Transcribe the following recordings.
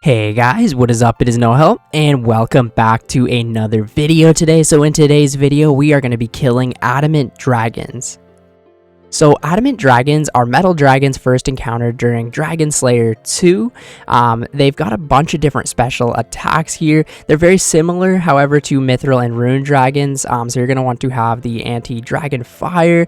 Hey guys, what is up? It is Noel, and welcome back to another video today. So in today's video, we are going to be killing Adamant dragons. So Adamant dragons are metal dragons first encountered during Dragon Slayer 2. They've got a bunch of different special attacks here. They're very similar, however, to Mithril and Rune dragons. So you're going to want to have the anti-dragon fire.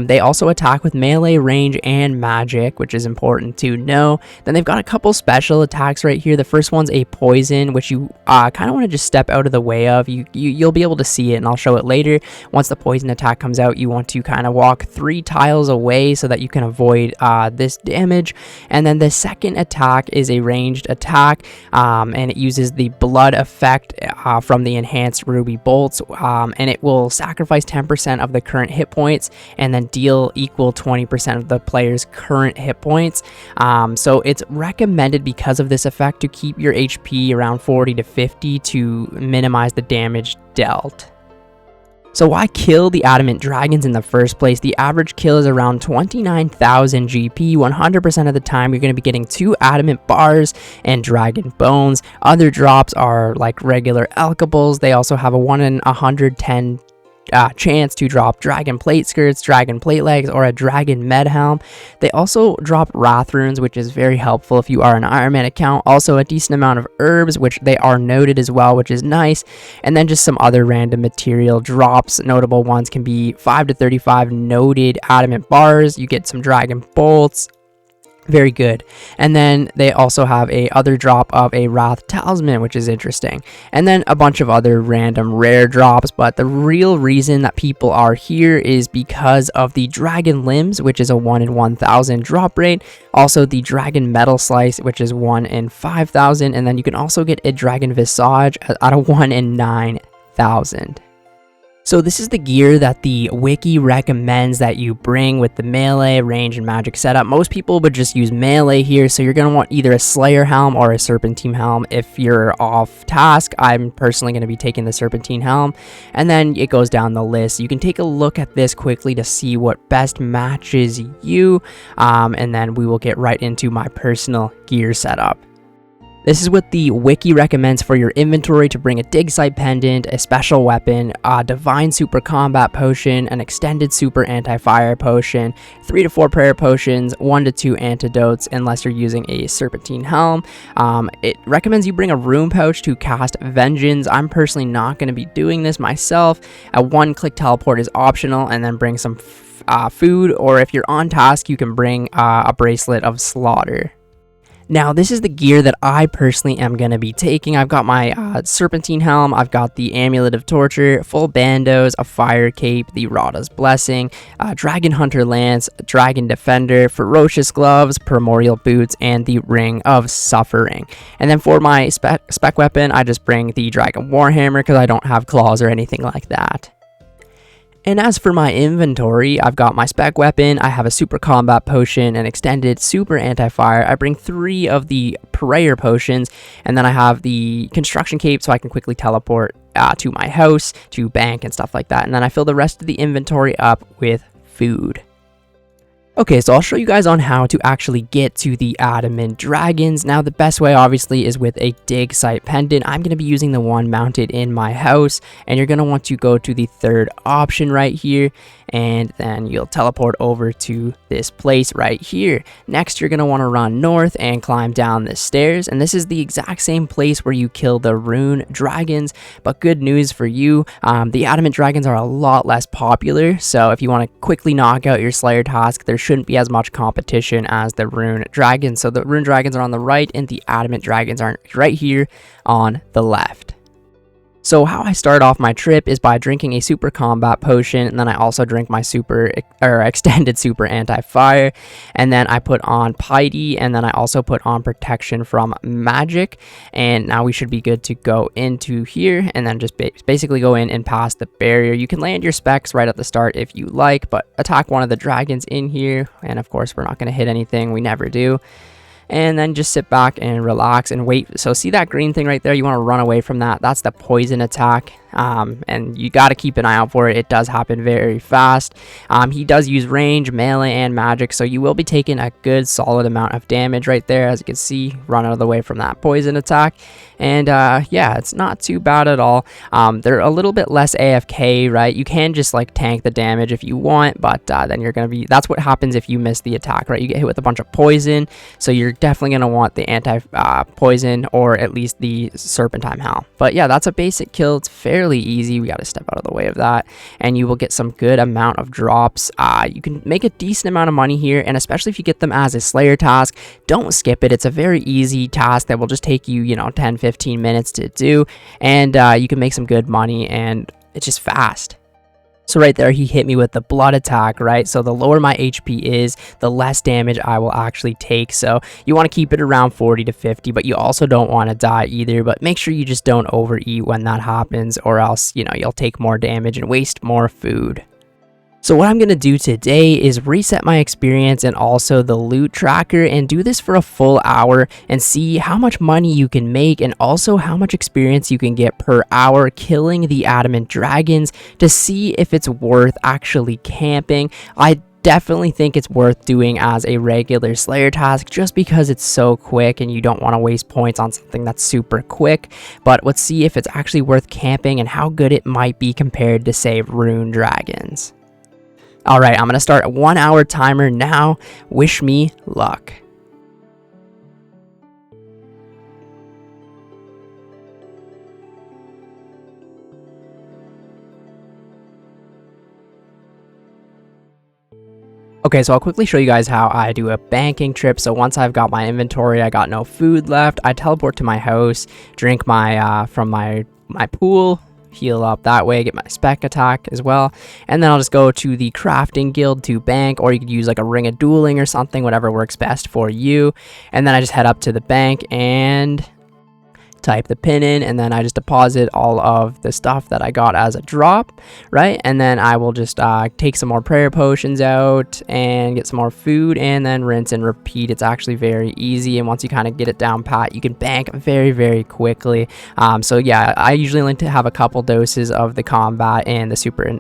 They also attack with melee, range, and magic, which is important to know. Then they've got a couple special attacks right here. The first one's a poison, which you kind of want to just step out of the way of. You'll be able to see it, and I'll show it later. Once the poison attack comes out, you want to kind of walk 3 tiles away so that you can avoid this damage. And then the second attack is a ranged attack, and it uses the blood effect from the enhanced ruby bolts, and it will sacrifice 10% of the current hit points and then deal equal 20% of the player's current hit points. So it's recommended because of this effect to keep your HP around 40 to 50 to minimize the damage dealt. So why kill the Adamant dragons in the first place? The average kill is around 29,000 GP. 100% of the time you're going to be getting 2 Adamant bars and dragon bones. Other drops are like regular alkables. They also have a 1 in 110 chance to drop dragon plate skirts, dragon plate legs, or a dragon med helm. They also drop wrath runes, which is very helpful if you are an Ironman account. Also a decent amount of herbs, which they are noted as well, which is nice. And then just some other random material drops. Notable ones can be 5 to 35 noted adamant bars. You get some dragon bolts. Very good. And then they also have a other drop of a Wrath Talisman, which is interesting. And then a bunch of other random rare drops, but the real reason that people are here is because of the Dragon Limbs, which is a 1 in 1,000 drop rate. Also the Dragon Metal Slice, which is 1 in 5,000. And then you can also get a Dragon Visage at a 1 in 9,000. So this is the gear that the wiki recommends that you bring with the melee, range, and magic setup. Most people would just use melee here, so you're going to want either a Slayer helm or a Serpentine helm if you're off task. I'm personally going to be taking the Serpentine helm, and then it goes down the list. You can take a look at this quickly to see what best matches you, and then we will get right into my personal gear setup. This is what the wiki recommends for your inventory: to bring a dig site pendant, a special weapon, a divine super combat potion, an extended super anti-fire potion, 3 to 4 prayer potions, 1 to 2 antidotes unless you're using a serpentine helm. It recommends you bring a rune pouch to cast vengeance. I'm personally not going to be doing this myself. A 1-click teleport is optional, and then bring some food, or if you're on task you can bring a bracelet of slaughter. Now, this is the gear that I personally am going to be taking. I've got my Serpentine Helm, I've got the Amulet of Torture, full bandos, a Fire Cape, the Rada's Blessing, Dragon Hunter Lance, Dragon Defender, Ferocious Gloves, Primordial Boots, and the Ring of Suffering. And then for my spec weapon, I just bring the Dragon Warhammer because I don't have claws or anything like that. And as for my inventory, I've got my spec weapon, I have a super combat potion, an extended super anti-fire, I bring 3 of the prayer potions, and then I have the construction cape so I can quickly teleport to my house, to bank and stuff like that. And then I fill the rest of the inventory up with food. Okay, so I'll show you guys on how to actually get to the Adamant dragons. Now, the best way obviously is with a dig site pendant. I'm going to be using the one mounted in my house, and you're going to want to go to the 3rd option right here, and then you'll teleport over to this place right here. Next, you're going to want to run north and climb down the stairs, and this is the exact same place where you kill the rune dragons. But good news for you, the Adamant dragons are a lot less popular, so if you want to quickly knock out your Slayer task, there shouldn't be as much competition as the rune dragons. So the rune dragons are on the right, and the Adamant dragons are right here on the left. So how I start off my trip is by drinking a super combat potion, and then I also drink my extended super anti-fire, and then I put on piety, and then I also put on protection from magic. And now we should be good to go into here, and then just basically go in and pass the barrier. You can land your specs right at the start if you like, but attack one of the dragons in here, and of course we're not going to hit anything, we never do. and then just sit back and relax and wait. So see that green thing right there? You want to run away from that. That's the poison attack. And you got to keep an eye out for it. It does happen very fast. He does use range, melee, and magic, so you will be taking a good solid amount of damage right there. As you can see, run out of the way from that poison attack. And yeah, it's not too bad at all. They're a little bit less AFK, right? You can just like tank the damage if you want, but then you're gonna be, that's what happens if you miss the attack, right? You get hit with a bunch of poison, so you're definitely gonna want the anti poison, or at least the serpentine howl. But yeah, that's a basic kill. It's fairly easy. We got to step out of the way of that, and you will get some good amount of drops. You can make a decent amount of money here, and especially if you get them as a slayer task, don't skip it. It's a very easy task that will just take you, you know, 10-15 minutes to do, and you can make some good money, and it's just fast. So right there, he hit me with the blood attack, right? So the lower my HP is, the less damage I will actually take. So you want to keep it around 40 to 50, but you also don't want to die either. But make sure you just don't overeat when that happens, or else, you know, you'll take more damage and waste more food. So what I'm going to do today is reset my experience and also the loot tracker, and do this for a full hour and see how much money you can make, and also how much experience you can get per hour killing the adamant dragons, to see if it's worth actually camping. I definitely think it's worth doing as a regular slayer task, just because it's so quick and you don't want to waste points on something that's super quick. But let's see if it's actually worth camping and how good it might be compared to, say, rune dragons. Alright, I'm going to start a 1 hour timer now. Wish me luck. Okay, so I'll quickly show you guys how I do a banking trip. So once I've got my inventory, I got no food left, I teleport to my house, drink my from my pool, heal up that way, get my spec attack as well, and then I'll just go to the crafting guild to bank, or you could use like a ring of dueling or something, whatever works best for you. And then I just head up to the bank and type the pin in, and then I just deposit all of the stuff that I got as a drop, right? And then I will just take some more prayer potions out and get some more food, and then rinse and repeat. It's actually very easy, and once you kind of get it down pat, you can bank very, very quickly. So yeah, I usually like to have a couple doses of the combat and the super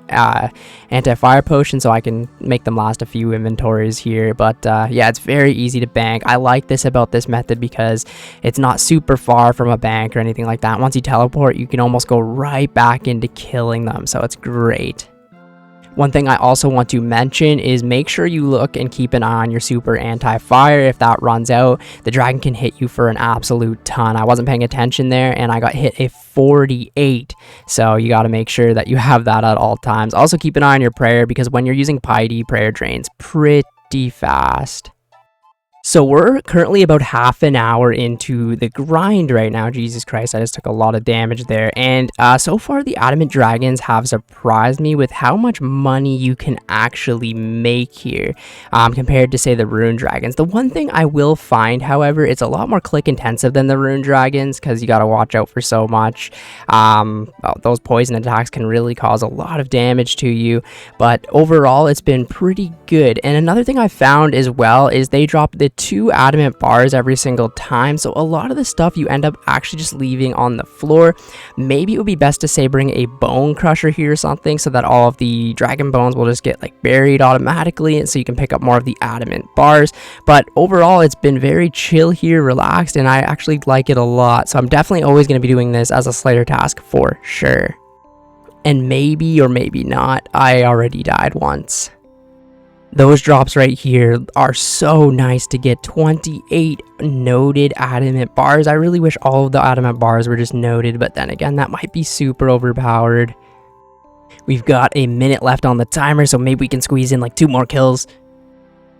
anti-fire potion, so I can make them last a few inventories here. But yeah, it's very easy to bank. I like this about this method because it's not super far from a bank or anything like that. Once you teleport, you can almost go right back into killing them, so it's great. One thing I also want to mention is make sure you look and keep an eye on your super anti-fire. If that runs out, the dragon can hit you for an absolute ton. I wasn't paying attention there, and I got hit a 48, so you got to make sure that you have that at all times. Also keep an eye on your prayer, because when you're using piety, prayer drains pretty fast. So we're currently about half an hour into the grind right now. Jesus Christ, I just took a lot of damage there. And so far, the adamant dragons have surprised me with how much money you can actually make here compared to, say, the rune dragons. The one thing I will find, however, it's a lot more click intensive than the rune dragons, because you got to watch out for so much. Those poison attacks can really cause a lot of damage to you. But overall, it's been pretty good. And another thing I found as well is they drop the 2 adamant bars every single time, so a lot of the stuff you end up actually just leaving on the floor. Maybe it would be best to, say, bring a bone crusher here or something, so that all of the dragon bones will just get like buried automatically, and so you can pick up more of the adamant bars. But overall, it's been very chill here, relaxed, and I actually like it a lot. So I'm definitely always going to be doing this as a slayer task for sure. And maybe or maybe not, I already died once. Those drops right here are so nice to get. 28 noted adamant bars. I really wish all of the adamant bars were just noted, but then again, that might be super overpowered. We've got a minute left on the timer, so maybe we can squeeze in like 2 more kills.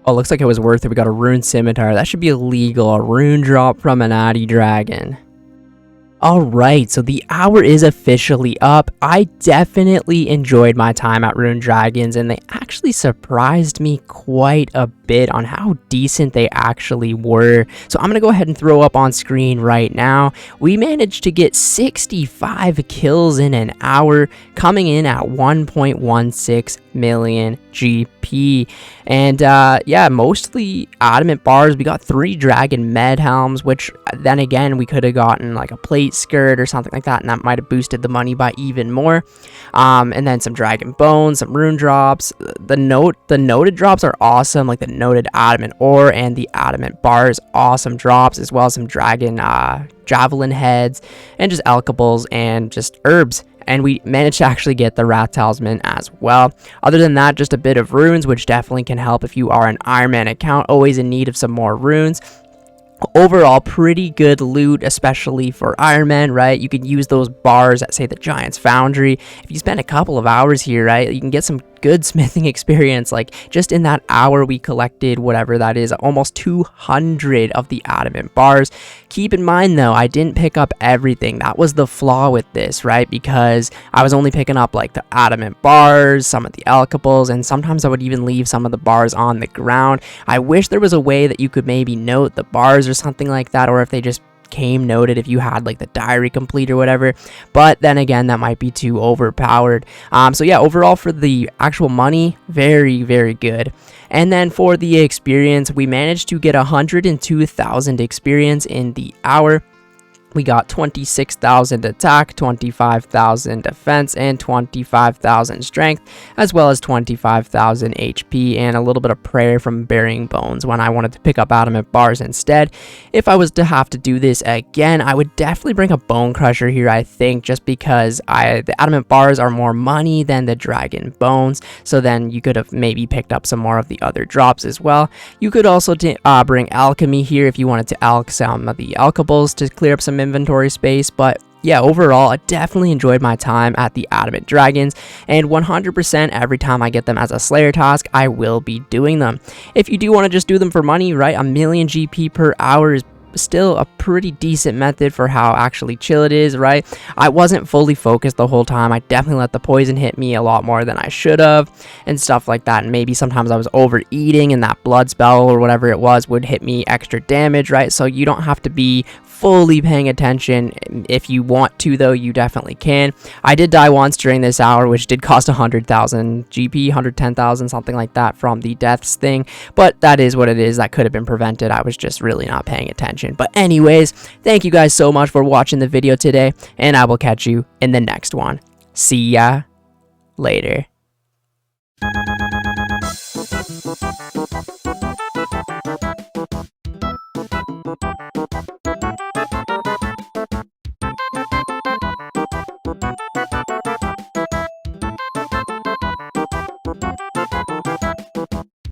Oh, looks like it was worth it. We got a rune scimitar. That should be illegal. A rune drop from an addy dragon. Alright, so the hour is officially up. I definitely enjoyed my time at Rune Dragons, and they actually surprised me quite a bit on how decent they actually were. So I'm going to go ahead and throw up on screen right now. We managed to get 65 kills in an hour, coming in at 1.16 million GP. And yeah, mostly Adamant bars. We got 3 dragon med helms, which then again we could have gotten like a plate skirt or something like that, and that might have boosted the money by even more. And then some dragon bones, some rune drops. The noted drops are awesome, like the noted adamant ore and the adamant bars, awesome drops, as well as some dragon javelin heads and just alkables and just herbs. And we managed to actually get the rat talisman as well. Other than that, just a bit of runes, which definitely can help if you are an Ironman account, always in need of some more runes. Overall, pretty good loot, especially for Ironman, right? You can use those bars at, say, the Giant's Foundry. If you spend a couple of hours here, right, you can get some good smithing experience. Like, just in that hour, we collected whatever that is, almost 200 of the adamant bars. Keep in mind, though, I didn't pick up everything. That was the flaw with this, right? Because I was only picking up, like, the adamant bars, some of the alkables, and sometimes I would even leave some of the bars on the ground. I wish there was a way that you could maybe note the bars or something like that, or if they just came noted if you had like the diary complete or whatever, but then again, that might be too overpowered. So yeah, overall for the actual money, very, very good. And then for the experience, we managed to get 102,000 experience in the hour. We got 26,000 attack, 25,000 defense, and 25,000 strength, as well as 25,000 HP, and a little bit of prayer from Burying Bones when I wanted to pick up adamant bars instead. If I was to have to do this again, I would definitely bring a Bone Crusher here, I think, just because the adamant bars are more money than the dragon bones, so then you could have maybe picked up some more of the other drops as well. You could also bring alchemy here if you wanted to alch some of the alkables to clear up some inventory space. But yeah, overall, I definitely enjoyed my time at the Adamant Dragons, and 100% every time I get them as a Slayer task, I will be doing them. If you do want to just do them for money, right, 1,000,000 GP per hour is still a pretty decent method for how actually chill it is, right? I wasn't fully focused the whole time. I definitely let the poison hit me a lot more than I should have and stuff like that, and maybe sometimes I was overeating and that blood spell or whatever it was would hit me extra damage, right? So you don't have to be fully paying attention. If you want to, though, you definitely can. I did die once during this hour, which did cost 100,000 GP, 110,000, something like that from the deaths thing, but that is what it is. That could have been prevented. I was just really not paying attention. But anyways, thank you guys so much for watching the video today, and I will catch you in the next one. See ya later.